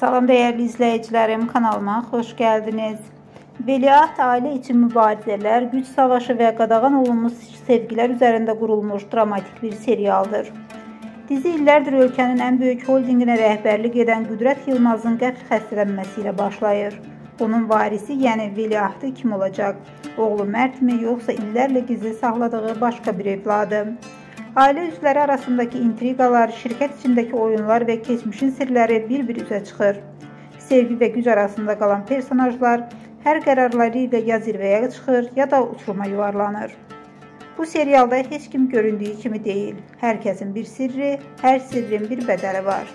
Salam değerli izleyicilerim, kanalıma hoş geldiniz. Veliaht aile için mübarizələr, güc savaşı və qadağan olunmuş sevgilər üzərində qurulmuş dramatik bir serialdır. Dizi illərdir ölkənin ən böyük holdinginə rəhbərlik edən Qüdrət Yılmazın qəfil xəstələnməsiyle başlayır. Onun varisi, yəni veliahtı kim olacaq? Oğlu Mərd mi, yoxsa illərlə gizli saxladığı başqa bir evladı? Ailə üzvləri arasındakı intriqalar, şirkət içindəki oyunlar və keçmişin sirləri bir-bir üzə çıxır. Sevgi və güc arasında qalan personajlar hər qərarları ilə ya zirvəyə çıxır, ya da uçuruma yuvarlanır. Bu serialda heç kim göründüyü kimi deyil. Hər kəsin bir sirri, hər sirrin bir bədəli var.